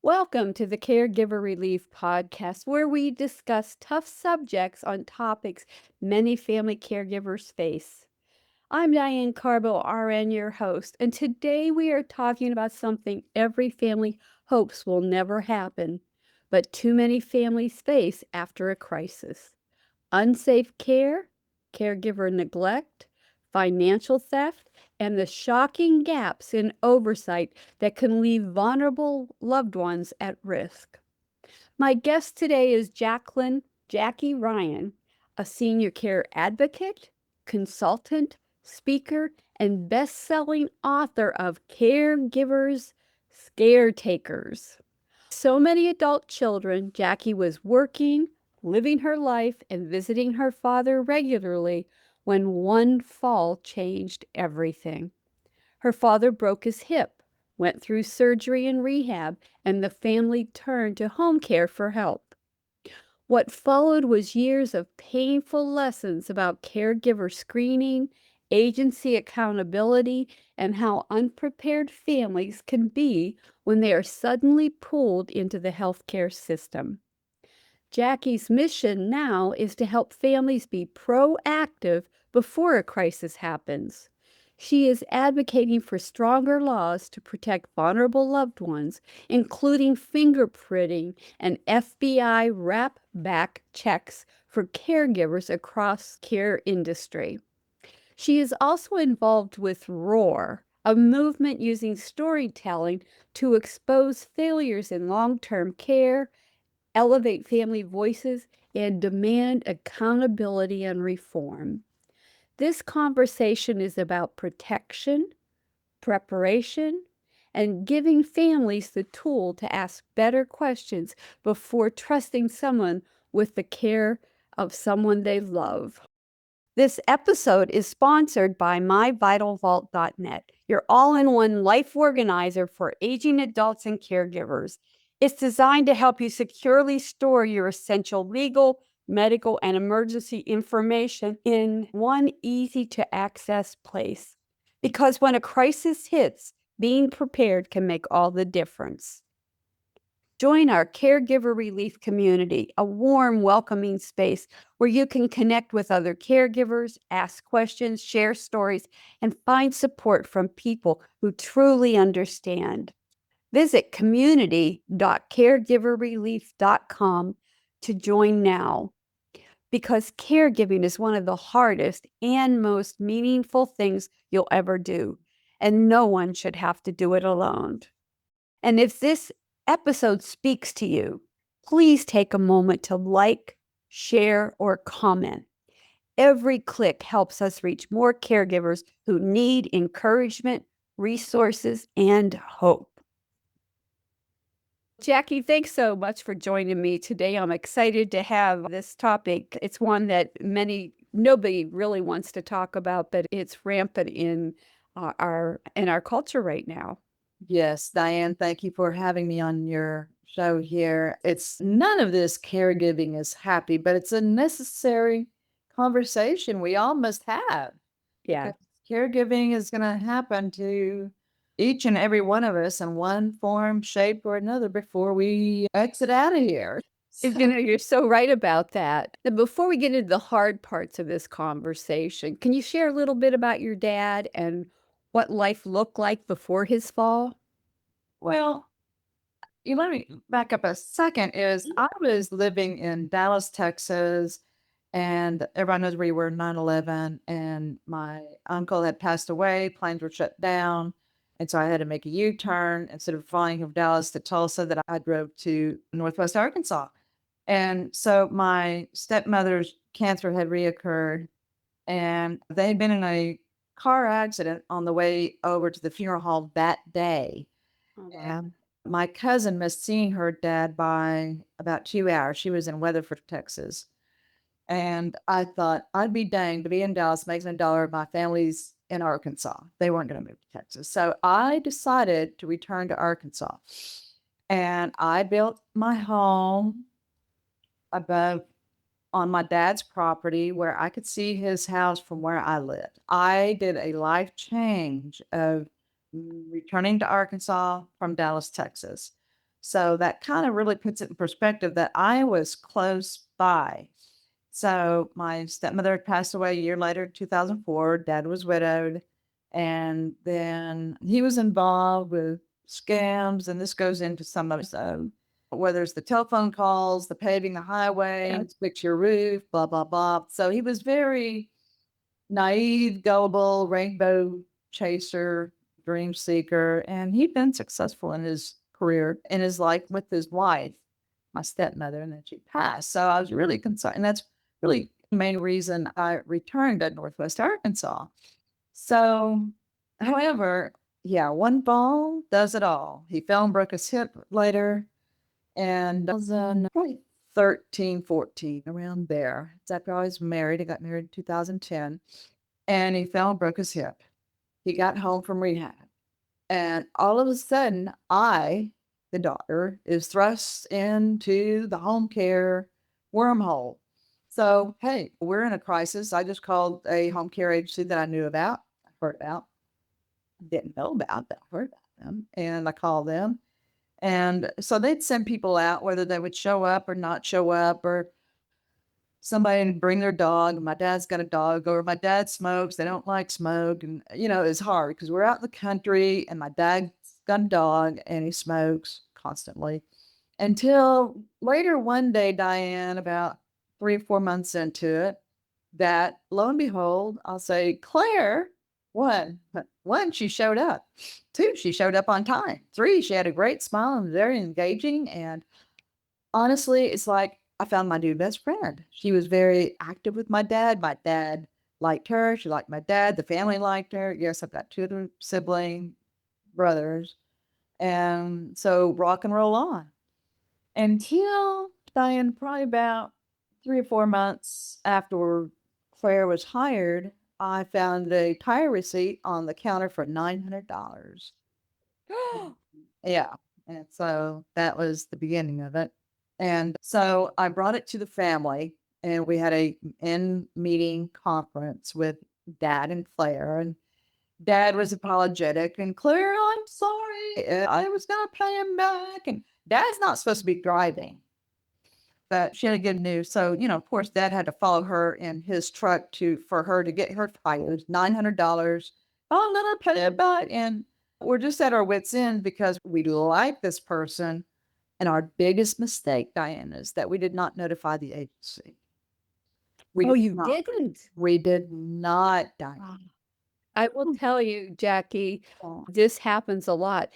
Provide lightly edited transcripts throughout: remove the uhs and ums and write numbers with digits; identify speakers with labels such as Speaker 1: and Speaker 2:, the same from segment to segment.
Speaker 1: Welcome to the Caregiver Relief Podcast, where we discuss tough subjects on topics many family caregivers face. I'm Diane Carbo, RN, your host, and today we are talking about something every family hopes will never happen, but too many families face after a crisis: unsafe care, caregiver neglect, financial theft, and the shocking gaps in oversight that can leave vulnerable loved ones at risk. My guest today is Jackie Ryan, a senior care advocate, consultant, speaker, and best-selling author of Caregivers, Scaretakers. So many adult children, Jackie was working, living her life, and visiting her father regularly when one fall changed everything. Her father broke his hip, went through surgery and rehab, and the family turned to home care for help. What followed was years of painful lessons about caregiver screening, agency accountability, and how unprepared families can be when they are suddenly pulled into the healthcare system. Jackie's mission now is to help families be proactive before a crisis happens. She is advocating for stronger laws to protect vulnerable loved ones, including fingerprinting and FBI wrap back checks for caregivers across care industry. She is also involved with ROAR, a movement using storytelling to expose failures in long-term care, elevate family voices, and demand accountability and reform. This conversation is about protection, preparation, and giving families the tool to ask better questions before trusting someone with the care of someone they love. This episode is sponsored by myvitalvault.net, your all-in-one life organizer for aging adults and caregivers. It's designed to help you securely store your essential legal, medical, and emergency information in one easy-to-access place. Because when a crisis hits, being prepared can make all the difference. Join our Caregiver Relief community, a warm, welcoming space where you can connect with other caregivers, ask questions, share stories, and find support from people who truly understand. Visit community.caregiverrelief.com to join now, because caregiving is one of the hardest and most meaningful things you'll ever do, and no one should have to do it alone. And if this episode speaks to you, please take a moment to like, share, or comment. Every click helps us reach more caregivers who need encouragement, resources, and hope. Jackie, thanks so much for joining me today. I'm excited to have this topic. It's one that nobody really wants to talk about, but it's rampant in our culture right now.
Speaker 2: Yes, Diane, thank you for having me on your show here. It's none of this caregiving is happy, but it's a necessary conversation we all must have.
Speaker 1: Yeah.
Speaker 2: Because caregiving is going to happen to each and every one of us in one form, shape, or another before we exit out of here.
Speaker 1: You're so right about that. And before we get into the hard parts of this conversation, can you share a little bit about your dad and what life looked like before his fall?
Speaker 2: Well, you let me back up a second. I was living in Dallas, Texas, and everyone knows we were 9/11, and my uncle had passed away, planes were shut down, and so I had to make a U-turn. Instead of flying from Dallas to Tulsa, that I drove to Northwest Arkansas. And so my stepmother's cancer had reoccurred, and they had been in a car accident on the way over to the funeral home that day.
Speaker 1: Oh, wow.
Speaker 2: And my cousin missed seeing her dad by about 2 hours. She was in Weatherford, Texas. And I thought, I'd be danged to be in Dallas making $1. My family's in Arkansas. They weren't going to move to Texas. So I decided to return to Arkansas. And I built my home above on my dad's property where I could see his house from where I lived. I did a life change of returning to Arkansas from Dallas, Texas. So that kind of really puts it in perspective that I was close by. So my stepmother had passed away a year later, 2004. Dad was widowed. And then he was involved with scams. And this goes into some of so whether it's the telephone calls, the paving the highway, fix your roof, blah, blah, blah. So he was very naive, gullible, rainbow chaser, dream seeker. And he'd been successful in his career, in his life with his wife, my stepmother, and then she passed. So I was really concerned. And that's really the main reason I returned to Northwest Arkansas. So, however, yeah, one fall does it all. He fell and broke his hip later. And I was in probably 13, 14, around there. It's after I was married. I got married in 2010. And he fell and broke his hip. He got home from rehab. And all of a sudden, I, the daughter, is thrust into the home care wormhole. So, hey, we're in a crisis. I just called a home care agency that I knew about, heard about, didn't know about, but I heard about them. And I called them. And so they'd send people out, whether they would show up or not show up, or somebody would bring their dog. My dad's got a dog, or my dad smokes. They don't like smoke. And, it's hard because we're out in the country and my dad's got a dog and he smokes constantly. Until later one day, Diane, about 3 or 4 months into it, that lo and behold, I'll say, Claire, one, she showed up. Two, she showed up on time. Three, she had a great smile and very engaging. And honestly, it's like I found my new best friend. She was very active with my dad. My dad liked her. She liked my dad. The family liked her. Yes, I've got two other sibling brothers. And so rock and roll on until Diane, probably about 3 or 4 months after Claire was hired, I found a tire receipt on the counter for $900. Yeah. And so that was the beginning of it. And so I brought it to the family and we had a in meeting conference with Dad and Claire. And Dad was apologetic and Claire, I'm sorry. I was going to pay him back. And Dad's not supposed to be driving, but she had good news. So, of course, Dad had to follow her in his truck for her to get her tires, $900. Oh, let her pay it back. And we're just at our wits' end because we like this person. And our biggest mistake, Diane, is that we did not notify the agency.
Speaker 1: Oh, you didn't?
Speaker 2: We did not, Diane.
Speaker 1: I will tell you, Jackie, this happens a lot.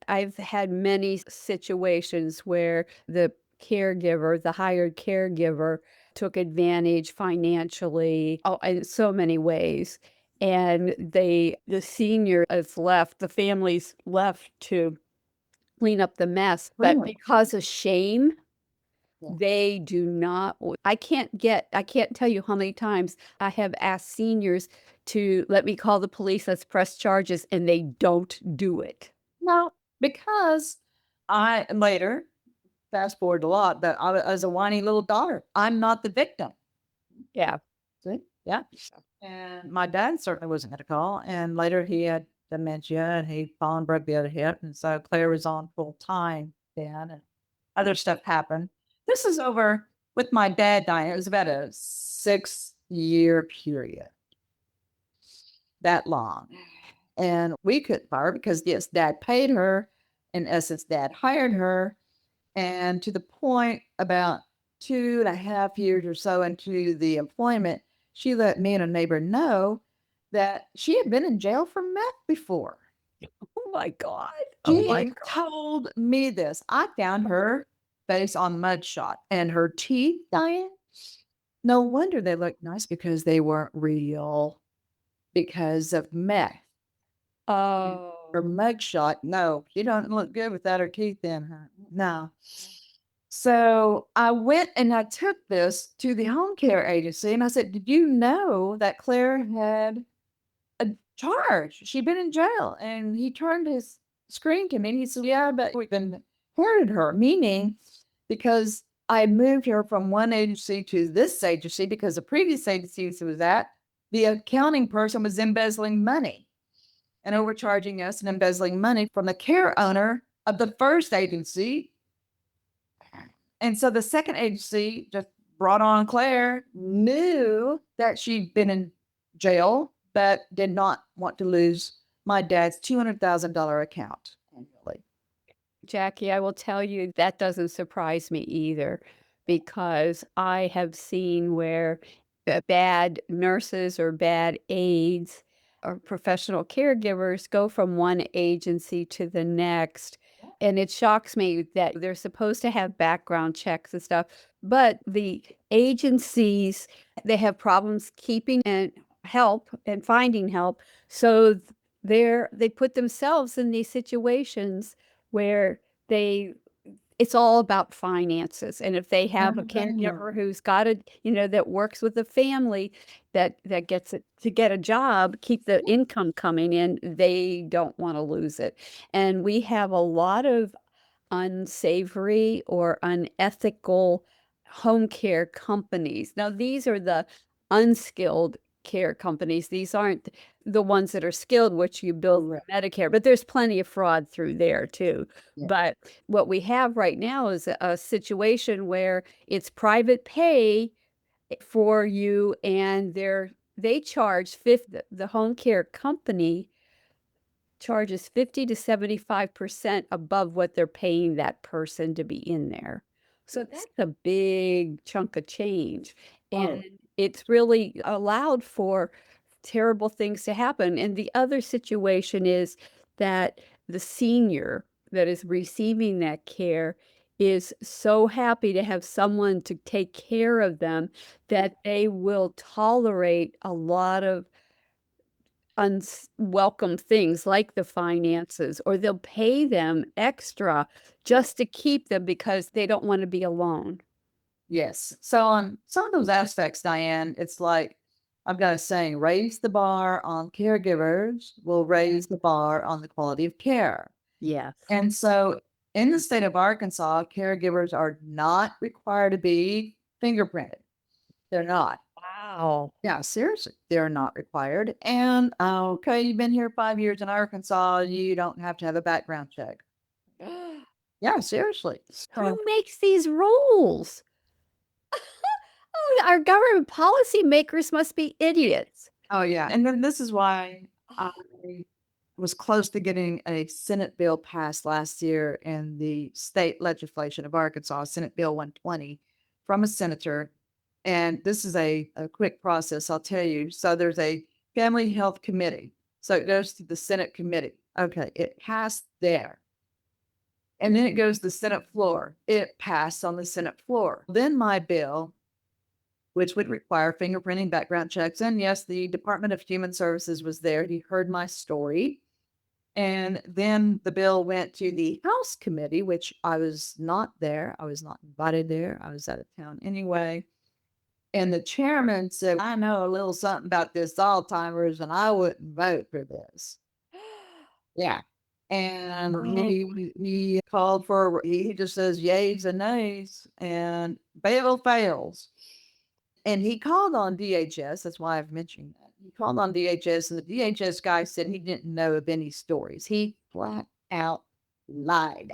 Speaker 1: I've had many situations where the caregiver, the hired caregiver, took advantage financially, in so many ways. And the senior is left, the family's left to clean up the mess. But
Speaker 2: Really?
Speaker 1: because of shame,
Speaker 2: Yeah.
Speaker 1: they do not. I can't tell you how many times I have asked seniors to let me call the police, let's press charges, and they don't do it.
Speaker 2: No, because I later, fast forward a lot, but I was a whiny little daughter. I'm not the victim.
Speaker 1: Yeah.
Speaker 2: See? Yeah. And my dad certainly wasn't going to call. And later he had dementia and he fallen and broke the other hip. And so Claire was on full time then, and other stuff happened. This is over with my dad dying. It was about a 6-year period, that long. And we couldn't fire her because, yes, Dad paid her. In essence, Dad hired her. And to the point about 2.5 years or so into the employment, she let me and a neighbor know that she had been in jail for meth before.
Speaker 1: Oh my God.
Speaker 2: She told me this. I found her face on mudshot and her teeth, Diane. No wonder they looked nice because they weren't real because of meth.
Speaker 1: Oh.
Speaker 2: Her mugshot, no, she don't look good without her teeth in her. No. So I went and I took this to the home care agency and I said, did you know that Claire had a charge? She'd been in jail. And he turned his screen to me and he said, yeah, but we've inherited her, meaning because I moved her from one agency to this agency because the previous agency she was at, the accounting person was embezzling money and overcharging us and embezzling money from the care owner of the first agency And so the second agency just brought on Claire, knew that she'd been in jail, but did not want to lose my dad's $200,000 account annually.
Speaker 1: Jackie, I will tell you that doesn't surprise me either, because I have seen where bad nurses or bad aides or professional caregivers go from one agency to the next. And it shocks me that they're supposed to have background checks and stuff, but the agencies, they have problems keeping and help and finding help. So they put themselves in these situations where they it's all about finances. And if they have a caregiver who's got a, that works with the family, that gets it to get a job, keep the income coming in, they don't want to lose it. And we have a lot of unsavory or unethical home care companies. Now, these are the unskilled care companies. These aren't the ones that are skilled, which you bill
Speaker 2: Right.
Speaker 1: Medicare, but there's plenty of fraud through there too.
Speaker 2: Yeah.
Speaker 1: But what we have right now is a situation where it's private pay for you, and they charge the home care company charges 50 to 75% above what they're paying that person to be in there. So that's a big chunk of change.
Speaker 2: Oh,
Speaker 1: And it's really allowed for terrible things to happen. And the other situation is that the senior that is receiving that care is so happy to have someone to take care of them that they will tolerate a lot of unwelcome things like the finances, or they'll pay them extra just to keep them because they don't want to be alone.
Speaker 2: yes. So on some of those aspects, Diane, it's like I've got a saying, raise the bar on caregivers will raise the bar on the quality of care.
Speaker 1: Yes.
Speaker 2: And so in the state of Arkansas, caregivers are not required to be fingerprinted. They're not.
Speaker 1: Wow.
Speaker 2: Yeah, seriously, they're not required. And okay, you've been here 5 years in Arkansas, you don't have to have a background check. Yeah, seriously.
Speaker 1: Who
Speaker 2: So,
Speaker 1: makes these rules? Oh, our government policy makers must be idiots.
Speaker 2: oh yeah, and then this is why I was close to getting a Senate bill passed last year in the state legislation of Arkansas, Senate Bill 120, from a senator. And this is a quick process, I'll tell you. So there's a family health committee. So it goes to the Senate committee. Okay, it passed there. And then it goes to the Senate floor. It passed on the Senate floor. Then my bill, which would require fingerprinting, background checks. And yes, the Department of Human Services was there. He heard my story. And then the bill went to the House committee, which I was not there. I was not invited there. I was out of town anyway. And the chairman said, I know a little something about this Alzheimer's, and I wouldn't vote for this. Yeah. And he called for, he just says yays and nays, and bill fails. And he called on DHS. That's why I've mentioned that. He called on DHS, and the DHS guy said he didn't know of any stories. He flat out lied.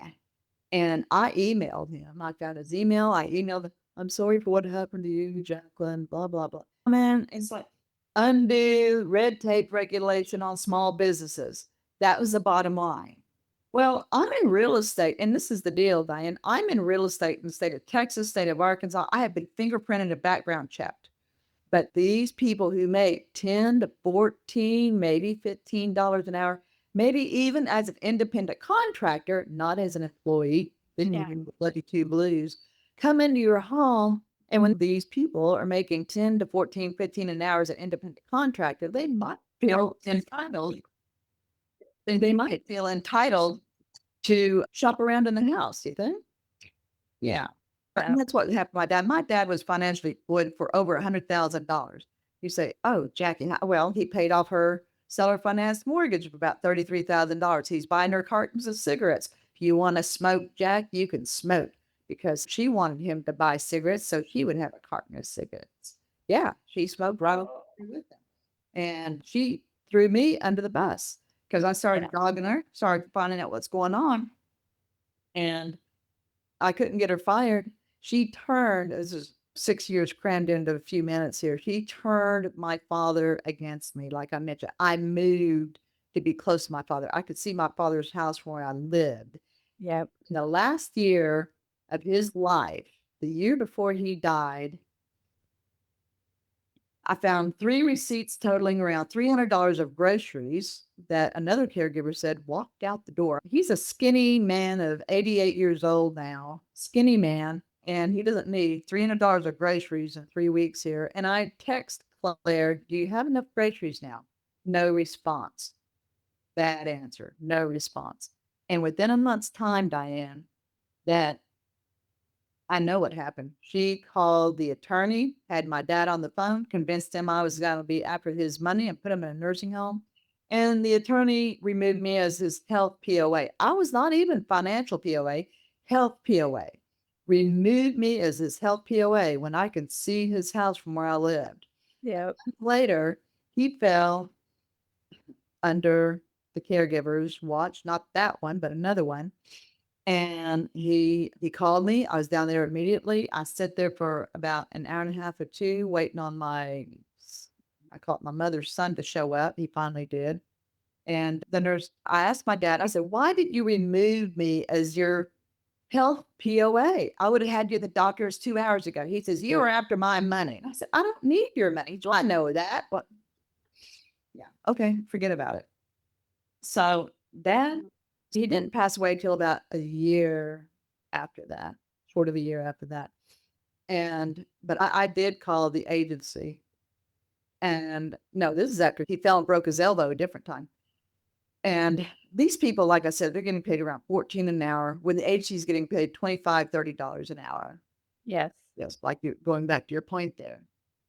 Speaker 2: And I emailed him. I found his email. I emailed him, I'm sorry for what happened to you, Jacklyn, blah, blah, blah. Man, it's like undue red tape regulation on small businesses. That was the bottom line. Well, I'm in real estate, and this is the deal, Diane. I'm in real estate in the state of Texas, state of Arkansas. I have been fingerprinted and background checked. But these people who make 10 to 14, maybe $15 an hour, maybe even as an independent contractor, not as an employee, then you
Speaker 1: Yeah.
Speaker 2: can lucky two blues, come into your home. And when these people are making 10 to 14, 15 an hour as an independent contractor, they might feel entitled. They might feel entitled to shop around in the house, you think? Yeah. And that's what happened to my dad. My dad was financially employed for over $100,000. You say, oh, Jackie, well, he paid off her seller finance mortgage of about $33,000. He's buying her cartons of cigarettes. If you want to smoke, Jack, you can smoke, because she wanted him to buy cigarettes so she would have a carton of cigarettes. Yeah, she smoked right along with him. And she threw me under the bus because I started dogging her, started finding out what's going on. And I couldn't get her fired. She turned, this is 6 years crammed into a few minutes here. She turned my father against me. Like I mentioned, I moved to be close to my father. I could see my father's house from where I lived.
Speaker 1: Yep.
Speaker 2: In the last year of his life, the year before he died, I found 3 receipts totaling around $300 of groceries that another caregiver said walked out the door. He's a skinny man of 88 years old now, skinny man, and he doesn't need $300 of groceries in 3 weeks here. And I text Claire, "Do you have enough groceries now?" No response. Bad answer. No response. And within a month's time, Diane, that I know what happened. She called the attorney, had my dad on the phone, convinced him I was going to be after his money and put him in a nursing home. And the attorney removed me as his health POA. I was not even financial POA, health POA. Removed me as his health POA when I could see his house from where I lived.
Speaker 1: Yep.
Speaker 2: Later, he fell under the caregiver's watch, not that one, but another one. And he called me. I was down there immediately. I sat there for about an hour and a half or 2 waiting on I call it my mother's son to show up. He finally did. And the nurse, I asked my dad, I said, "Why did you remove me as your health POA? I would have had you at the doctor's 2 hours ago." He says, "You were after my money." I said, "I don't need your money." "Well, I know that, but yeah, okay, forget about it." So dad, he didn't pass away till about a year after that, short of a year after that. And but I did call the agency. And no, this is after he fell and broke his elbow a different time. And these people, like I said, they're getting paid around 14 an hour when the agency is getting paid $25, $30 an hour.
Speaker 1: Yes.
Speaker 2: Yes, like you're going back to your point there.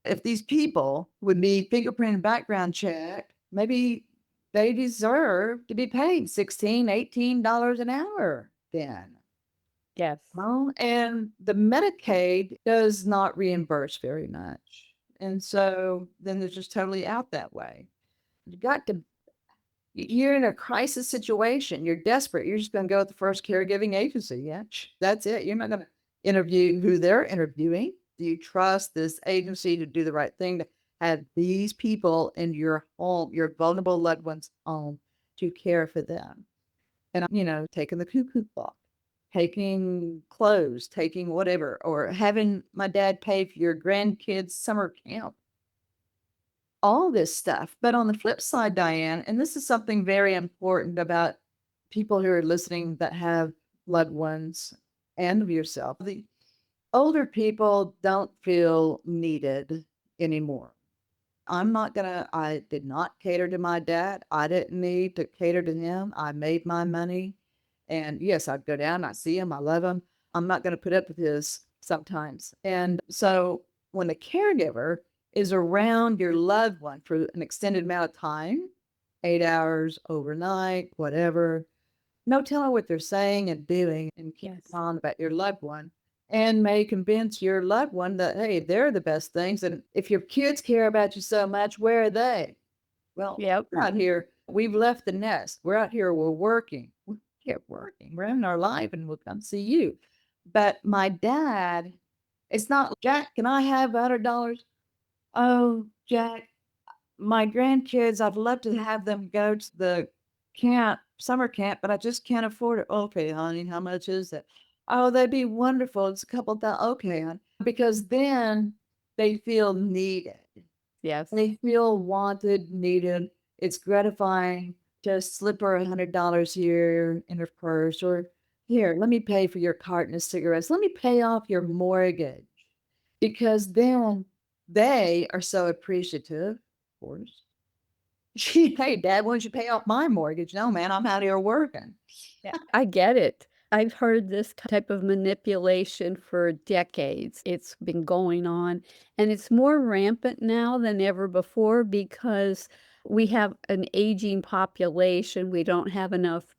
Speaker 2: If these people would be fingerprint and background checked, maybe they deserve to be paid 16, $18 an hour then.
Speaker 1: Yes.
Speaker 2: Well, and the Medicaid does not reimburse very much. And so then they're just totally out that way. You got to you're in a crisis situation. You're desperate. You're just going to go with the first caregiving agency. Yeah, that's it. You're not going to interview who they're interviewing. Do you trust this agency to do the right thing to have these people in your home, your vulnerable loved ones' home, to care for them? And, taking the cuckoo clock, taking clothes, taking whatever, or having my dad pay for your grandkids' summer camp, all this stuff. But on the flip side, Diane, and this is something very important about people who are listening that have loved ones and of yourself, the older people don't feel needed anymore. I did not cater to my dad. I didn't need to cater to him. I made my money. And yes, I'd go down, I see him, I love him. I'm not going to put up with this sometimes. And so when a caregiver is around your loved one for an extended amount of time, 8 hours, overnight, whatever, no telling what they're saying and doing and keep
Speaker 1: Yes.
Speaker 2: on about your loved one and may convince your loved one that, hey, they're the best things. And if your kids care about you so much, where are they? Well,
Speaker 1: Yep.
Speaker 2: we're out here. We've left the nest. We're out here. We're working. We're working. We're in our life and we'll come see you. But my dad, it's not, "Jack, can I have $100? Oh, Jack, my grandkids, I'd love to have them go to the summer camp, but I just can't afford it." "Okay, honey, how much is it?" "Oh, that'd be wonderful. It's a couple thousand." "Okay, hon." Because then they feel needed.
Speaker 1: Yes.
Speaker 2: They feel wanted, needed. It's gratifying to slip her $100 here in her purse, or, "Here, let me pay for your carton of cigarettes. Let me pay off your mortgage." Because then they are so appreciative, of course. "Hey, Dad, why don't you pay off my mortgage?" "No, man, I'm out here working."
Speaker 1: Yeah, I get it. I've heard this type of manipulation for decades. It's been going on, and it's more rampant now than ever before because we have an aging population. We don't have enough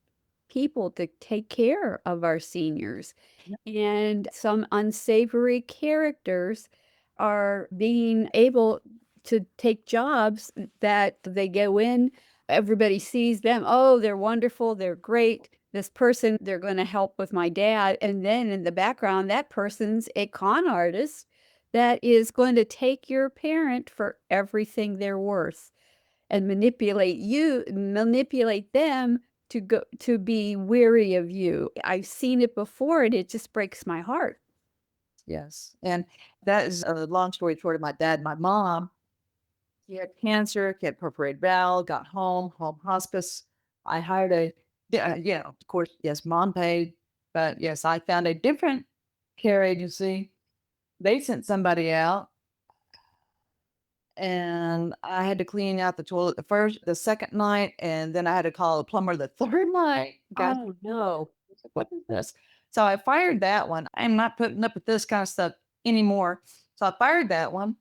Speaker 1: people to take care of our seniors.
Speaker 2: Yep.
Speaker 1: And some unsavory characters are being able to take jobs that they go in, everybody sees them. Oh, they're wonderful, they're great. this person, they're gonna help with my dad, and then in the background, that person's a con artist that is going to take your parent for everything they're worth and manipulate them to be weary of you. I've seen it before, and it just breaks my heart.
Speaker 2: Yes. And that is a long story short of my dad. My mom, he had cancer, he had perforated bowel, got home hospice. I hired yeah, of course, yes, mom paid, but yes, I found a different care agency. They sent somebody out and I had to clean out the toilet the second night, and then I had to call a plumber the third night. God,
Speaker 1: Oh, no.
Speaker 2: what is this? So I fired that one. I'm not putting up with this kind of stuff anymore. So I fired that one.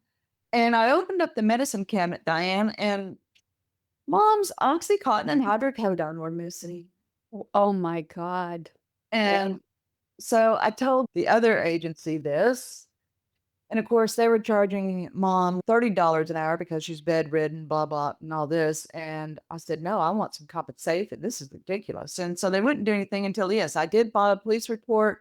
Speaker 2: And I opened up the medicine cabinet, Diane, and mom's Oxycontin and hydrocodone were missing.
Speaker 1: Oh my god.
Speaker 2: And so I told the other agency this. And of course, they were charging mom $30 an hour because she's bedridden, blah, blah, and all this. And I said, no, I want some compensation. This is ridiculous. And so they wouldn't do anything until, yes, I did file a police report.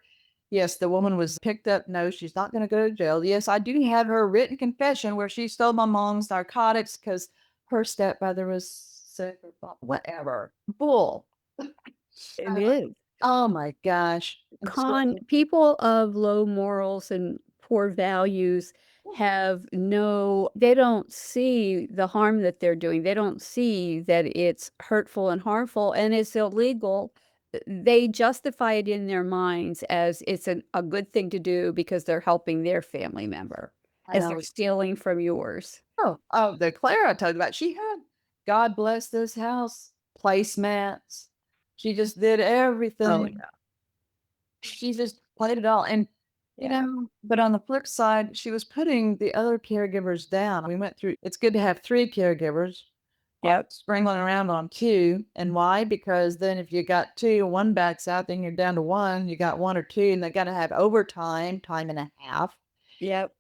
Speaker 2: Yes, the woman was picked up. No, she's not going to go to jail. Yes, I do have her written confession where she stole my mom's narcotics because her stepmother was sick or whatever. Bull.
Speaker 1: It is.
Speaker 2: Oh my gosh. And so,
Speaker 1: People of low morals and poor values have they don't see the harm that they're doing. They don't see that it's hurtful and harmful and it's illegal. They justify it in their minds as it's a good thing to do because they're helping their family member,
Speaker 2: I
Speaker 1: as they're
Speaker 2: know.
Speaker 1: stealing from yours.
Speaker 2: The Claire I told you about, she had God bless this house, placemats. She just did
Speaker 1: Oh,
Speaker 2: everything.
Speaker 1: yeah.
Speaker 2: She just played it all. And,
Speaker 1: Yeah.
Speaker 2: but on the flip side, she was putting the other caregivers down. We went through, it's good to have three caregivers.
Speaker 1: Yep.
Speaker 2: Sprinkling around on two. And why? Because then if you got two, one backs out, then you're down to one. You got one or two, and they got to have overtime, time and a half.
Speaker 1: Yep.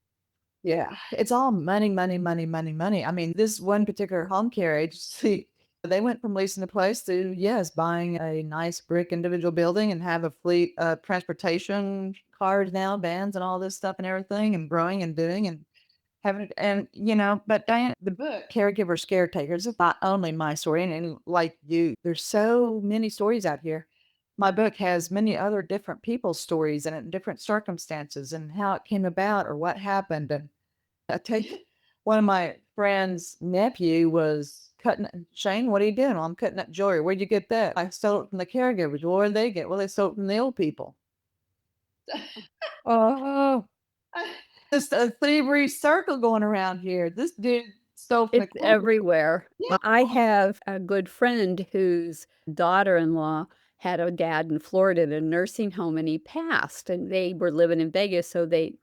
Speaker 2: Yeah, it's all money, money, money, money, money. I mean, this one particular home care agency, they went from leasing a place to, yes, buying a nice brick individual building and have a fleet of transportation cars now, vans and all this stuff and everything, and growing and doing and having it. And, but Diane, the book, Caregiver Caretakers, is not only my story. And like you, there's so many stories out here. My book has many other different people's stories and different circumstances and how it came about or what happened. And I tell you, one of my friend's nephew was Shane, what are you doing? Well, I'm cutting up jewelry. Where'd you get that? I stole it from the caregivers. Well, where did they get? Well, they stole it from the old people.
Speaker 1: Oh,
Speaker 2: Just a thievery circle going around here. This dude stole from the
Speaker 1: it's
Speaker 2: caregiver.
Speaker 1: everywhere.
Speaker 2: Yeah.
Speaker 1: I have a good friend whose daughter-in-law had a dad in Florida in a nursing home, and he passed, and they were living in Vegas, so they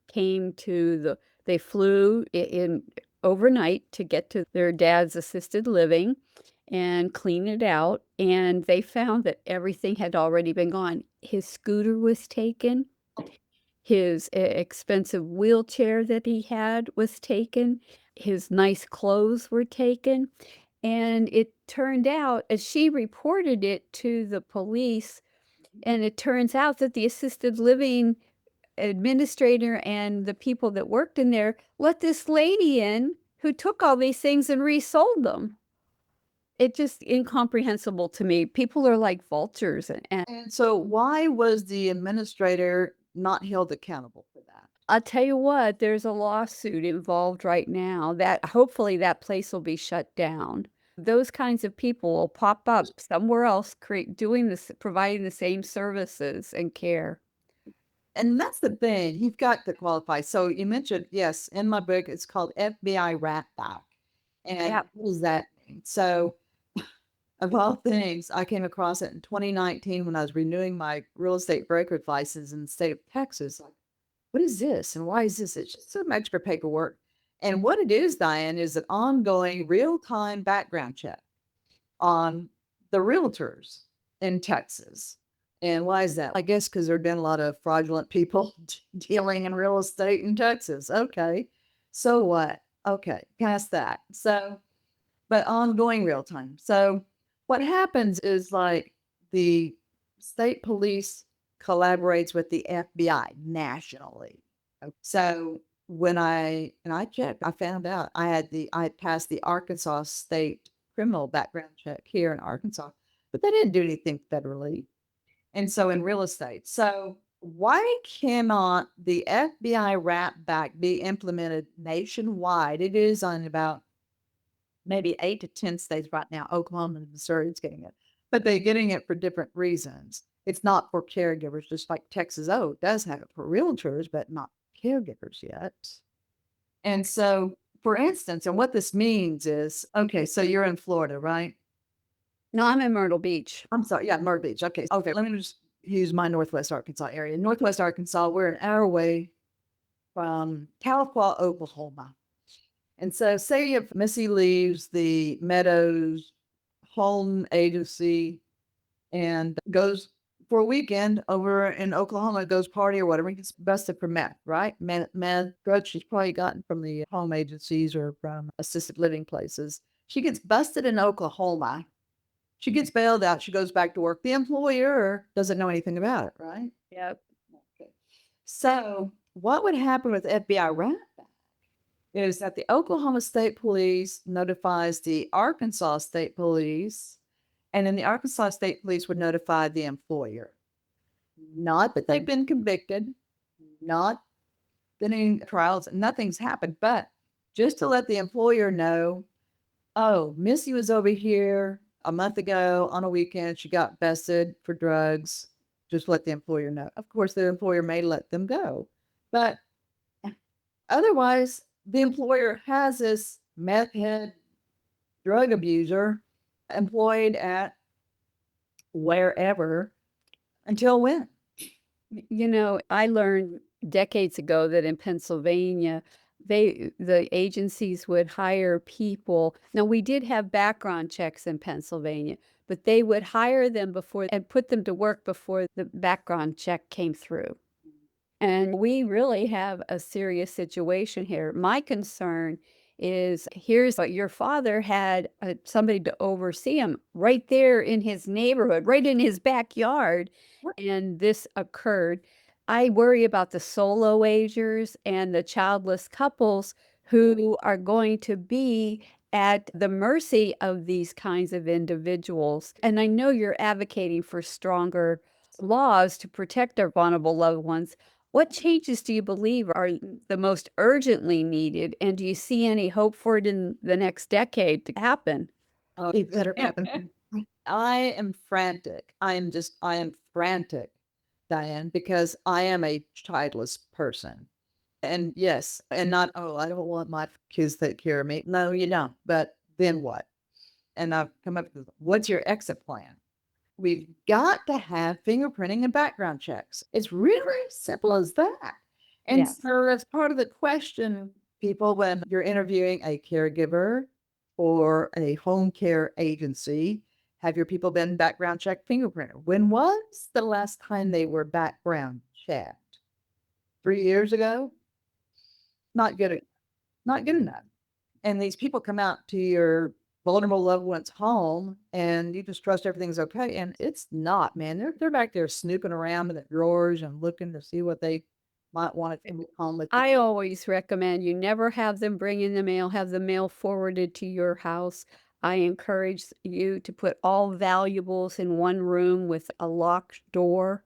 Speaker 1: flew in overnight to get to their dad's assisted living and clean it out, and they found that everything had already been gone. His scooter was taken. His expensive wheelchair that he had was taken. His nice clothes were taken. And it turned out, as she reported it to the police, and it turns out that the assisted living administrator and the people that worked in there let this lady in who took all these things and resold them. It's just incomprehensible to me. People are like vultures, and
Speaker 2: And so why was the administrator not held accountable for that?
Speaker 1: I'll tell you what, there's a lawsuit involved right now that hopefully that place will be shut down. Those kinds of people will pop up somewhere else, providing the same services and care.
Speaker 2: And that's the thing. You've got to qualify. So you mentioned, yes, in my book, it's called FBI Rat Pack. And
Speaker 1: Yeah.
Speaker 2: what does that mean? So of all things, I came across it in 2019 when I was renewing my real estate brokerage license in the state of Texas. Like, what is this? And why is this? It's just some extra paperwork. And what it is, Diane, is an ongoing real-time background check on the realtors in Texas. And why is that? I guess because there have been a lot of fraudulent people dealing in real estate in Texas. Okay. So what? Okay. Past that. So, but ongoing real time. So what happens is like the state police collaborates with the FBI nationally. So when I checked, I found out I had passed the Arkansas state criminal background check here in Arkansas, but they didn't do anything federally. And so in real estate. So why cannot the FBI wrap back be implemented nationwide? It is on about maybe 8 to 10 states right now. Oklahoma and Missouri is getting it, but they're getting it for different reasons. It's not for caregivers, just like Texas. Oh, it does have it for realtors, but not caregivers yet. And so, for instance, and what this means is, okay, so you're in Florida, right?
Speaker 1: No, I'm in Myrtle Beach.
Speaker 2: I'm sorry, yeah, Myrtle Beach. Okay, okay, let me just use my Northwest Arkansas area. Northwest Arkansas, we're an hour away from Tahlequah, Oklahoma. And so, say if Missy leaves the Meadows home agency and goes for a weekend over in Oklahoma, goes party or whatever, gets busted for meth, right? Meth drugs she's probably gotten from the home agencies or from assisted living places. She gets busted in Oklahoma. She gets bailed out. She goes back to work. The employer doesn't know anything about it, right?
Speaker 1: Yep.
Speaker 2: Okay. So, what would happen with FBI wrap is that the Oklahoma State Police notifies the Arkansas State Police, and then the Arkansas State Police would notify the employer. Not that they've been convicted, not that any trials, nothing's happened, but just to let the employer know, oh, Missy was over here a month ago on a weekend. She got busted for drugs. Just let the employer know. Of course, the employer may let them go, but otherwise, the employer has this meth head drug abuser employed at wherever until when?
Speaker 1: You know, I learned decades ago that in Pennsylvania, the agencies would hire people. Now, we did have background checks in Pennsylvania, but they would hire them before and put them to work before the background check came through. And we really have a serious situation here. My concern is here's what your father had somebody to oversee him right there in his neighborhood, right in his backyard, and this occurred. I worry about the solo agers and the childless couples who are going to be at the mercy of these kinds of individuals. And I know you're advocating for stronger laws to protect our vulnerable loved ones. What changes do you believe are the most urgently needed, and do you see any hope for it in the next decade to happen?
Speaker 2: Oh, it better happen. I am frantic. I am frantic, Diane, because I am a childless person. And yes, and not, oh, I don't want my kids to take care of me. No, you don't. But then what? And I've come up with, what's your exit plan? We've got to have fingerprinting and background checks. It's really as simple as that. And
Speaker 1: Yes.
Speaker 2: so that's part of the question, people, when you're interviewing a caregiver or a home care agency, have your people been background checked, fingerprinted? When was the last time they were background checked? 3 years ago? Not good. Not good enough. And these people come out to your vulnerable loved one's home and you just trust everything's okay. And it's not, man. They're back there snooping around in the drawers and looking to see what they might want to take home with them.
Speaker 1: I always recommend you never have them bring in the mail, have the mail forwarded to your house. I encourage you to put all valuables in one room with a locked door.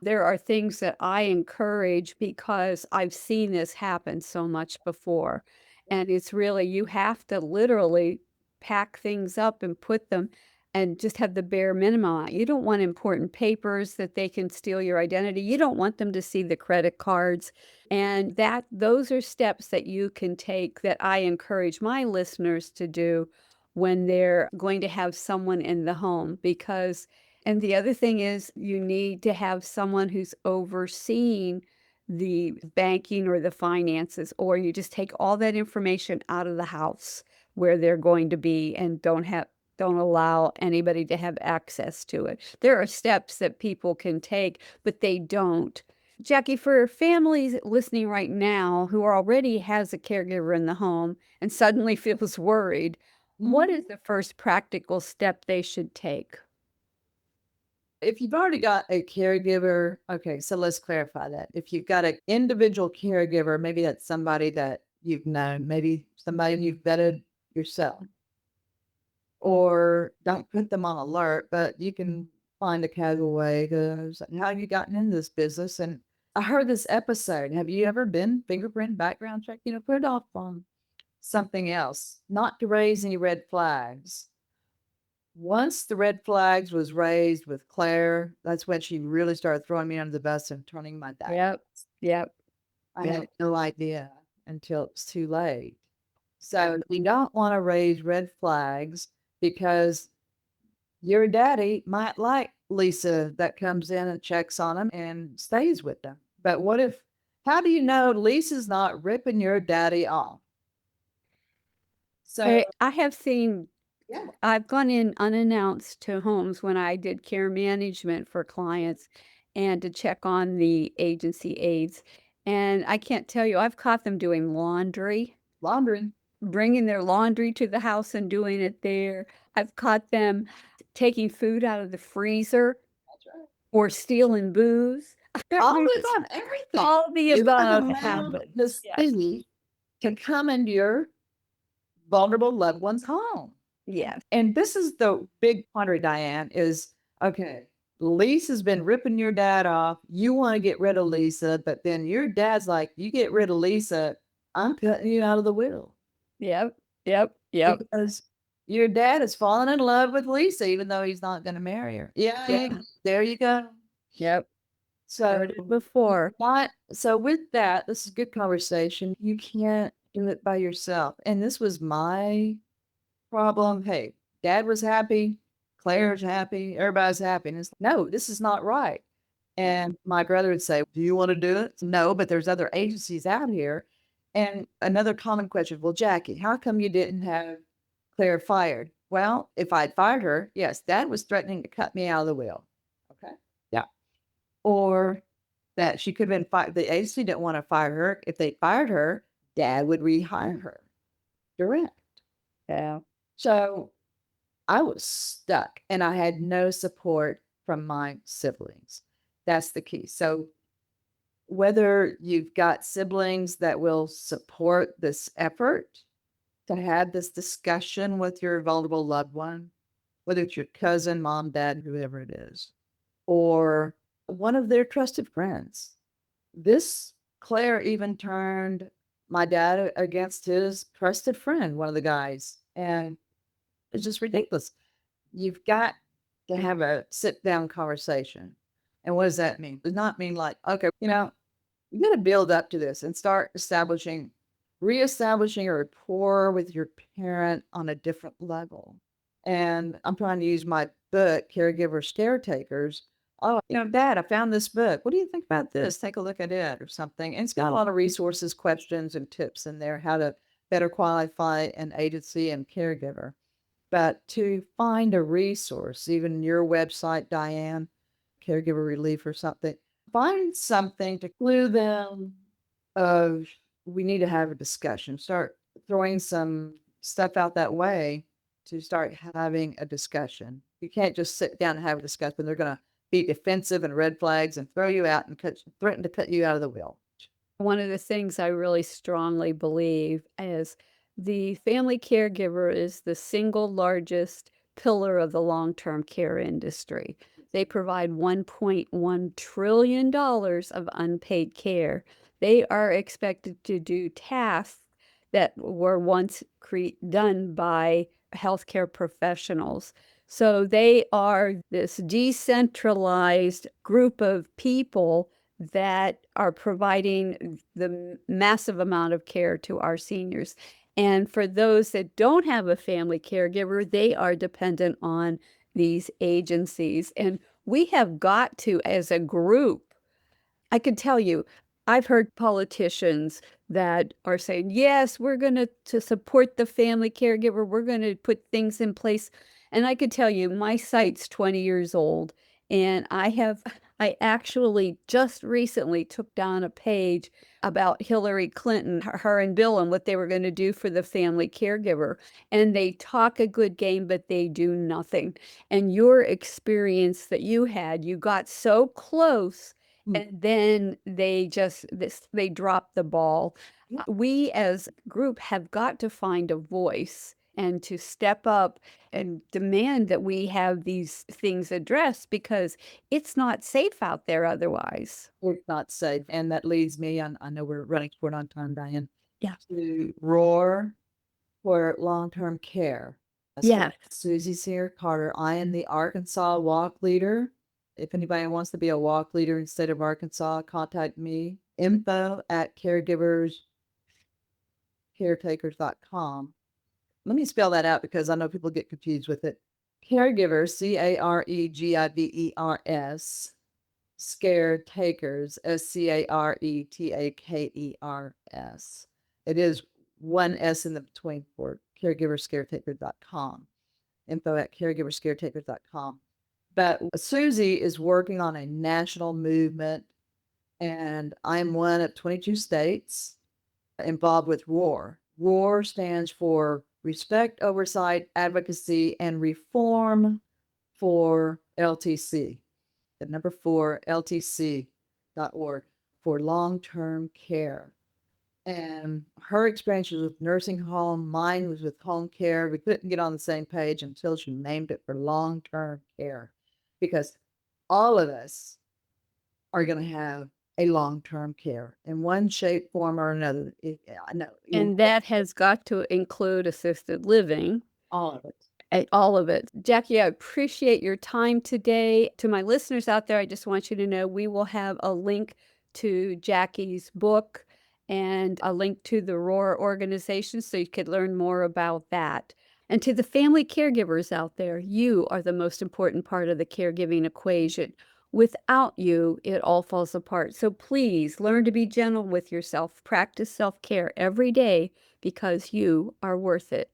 Speaker 1: There are things that I encourage because I've seen this happen so much before. And it's really, you have to literally pack things up and put them and just have the bare minimum. You don't want important papers that they can steal your identity. You don't want them to see the credit cards. And that those are steps that you can take that I encourage my listeners to do when they're going to have someone in the home because and the other thing is you need to have someone who's overseeing the banking or the finances, or you just take all that information out of the house where they're going to be and don't allow anybody to have access to it. There are steps that people can take, but they don't. Jackie, for families listening right now who are already has a caregiver in the home and suddenly feels worried, what is the first practical step they should take?
Speaker 2: If you've already got a caregiver, okay, so let's clarify that. If you've got an individual caregiver, maybe that's somebody that you've known, maybe somebody you've vetted yourself, or don't put them on alert, but you can find a casual way to say, how have you gotten into this business? And I heard this episode. Have you ever been fingerprint background check? Put it off on something else, not to raise any red flags. Once the red flags was raised with Claire, that's when she really started throwing me under the bus and turning my back.
Speaker 1: Yep. Yep.
Speaker 2: I had no idea until it was too late. So we don't want to raise red flags because your daddy might like Lisa that comes in and checks on him and stays with them. But what if, how do you know Lisa's not ripping your daddy off? So,
Speaker 1: I have seen
Speaker 2: yeah,
Speaker 1: I've gone in unannounced to homes when I did care management for clients and to check on the agency aides, and I can't tell you, I've caught them doing laundry,
Speaker 2: laundering.
Speaker 1: bringing their laundry to the house and doing it there. I've caught them taking food out of the freezer
Speaker 2: That's right.
Speaker 1: or stealing booze.
Speaker 2: All the time, everything.
Speaker 1: All the
Speaker 2: You have
Speaker 1: above
Speaker 2: allowed
Speaker 1: happen.
Speaker 2: this
Speaker 1: Yes.
Speaker 2: thing to come into your vulnerable loved one's home.
Speaker 1: Yes.
Speaker 2: And this is the big quandary, Diane, is okay, Lisa's been ripping your dad off. You want to get rid of Lisa, but then your dad's like, you get rid of Lisa, I'm cutting you out of the will.
Speaker 1: Yep. Yep. Yep.
Speaker 2: Because your dad has fallen in love with Lisa, even though he's not going to marry her. Yeah,
Speaker 1: Yeah.
Speaker 2: there you go.
Speaker 1: Yep.
Speaker 2: So
Speaker 1: Heard it before.
Speaker 2: not so with that, this is good conversation. You can't do it by yourself. And this was my problem. Hey, dad was happy, Claire's happy, everybody's happy. And it's no, this is not right. And my brother would say, do you want to do it? No, but there's other agencies out here. And another common question, well, Jackie, how come you didn't have Claire fired? Well, if I'd fired her, yes, dad was threatening to cut me out of the will. Okay. Yeah. Or that she could have been fired. The agency didn't want to fire her. If they fired her, dad would rehire her direct.
Speaker 1: Yeah.
Speaker 2: So I was stuck and I had no support from my siblings. That's the key. So whether you've got siblings that will support this effort to have this discussion with your vulnerable loved one, whether it's your cousin, mom, dad, whoever it is, or one of their trusted friends. This Claire even turned my dad against his trusted friend, one of the guys. And it's just ridiculous. You've got to have a sit down conversation. And what does that mean? It does not mean like, okay, you got to build up to this and start reestablishing a rapport with your parent on a different level. And I'm trying to use my book, Caregiver Caretakers. Oh, Dad, I found this book. What do you think about this? Take a look at it or something. And it's got a lot of resources, questions, and tips in there how to better qualify an agency and caregiver. But to find a resource, even your website, Diane, Caregiver Relief or something, find something to clue them of we need to have a discussion. Start throwing some stuff out that way to start having a discussion. You can't just sit down and have a discussion. They're going to be defensive and red flags and throw you out and threaten to cut you out of the will.
Speaker 1: One of the things I really strongly believe is the family caregiver is the single largest pillar of the long-term care industry. They provide $1.1 trillion of unpaid care. They are expected to do tasks that were once done by healthcare professionals. So they are this decentralized group of people that are providing the massive amount of care to our seniors. And for those that don't have a family caregiver, they are dependent on these agencies. And we have got to, as a group, I can tell you, I've heard politicians that are saying, yes, we're going to support the family caregiver. We're going to put things in place. And I could tell you, my site's 20 years old, and I I actually just recently took down a page about Hillary Clinton, her and Bill, and what they were gonna do for the family caregiver, and they talk a good game, but they do nothing. And your experience that you had, you got so close,
Speaker 2: Mm,
Speaker 1: and then they dropped the ball.
Speaker 2: yeah,
Speaker 1: We as a group have got to find a voice and to step up and demand that we have these things addressed because it's not safe out there otherwise.
Speaker 2: it's not safe. And that leads me, I know we're running short on time, Diane,
Speaker 1: Yeah.
Speaker 2: to roar for long-term care. So
Speaker 1: Yes.
Speaker 2: Susie Sierra Carter, I am the Arkansas walk leader. If anybody wants to be a walk leader in the state of Arkansas, contact me. Info@caregiverscaretakers.com. Let me spell that out because I know people get confused with it. Caregivers, Caregivers, Scaretakers, Scaretakers. It is one S in the between for caregiverscaretakers.com. Info@caregiverscaretakers.com. But Susie is working on a national movement, and I'm one of 22 states involved with ROAR. ROAR stands for Respect, Oversight, Advocacy, and Reform for LTC. The number 4, LTC.org for long-term care. And her experience was with nursing home. Mine was with home care. We couldn't get on the same page until she named it for long-term care because all of us are going to have a long-term care in one shape, form, or another. I know
Speaker 1: And that has got to include assisted living.
Speaker 2: all of it.
Speaker 1: All of it. Jackie, I appreciate your time today. To my listeners out there, I just want you to know we will have a link to Jackie's book and a link to the ROAR organization so you could learn more about that. And to the family caregivers out there, you are the most important part of the caregiving equation. Without you, it all falls apart. So please learn to be gentle with yourself. Practice self care every day because you are worth it.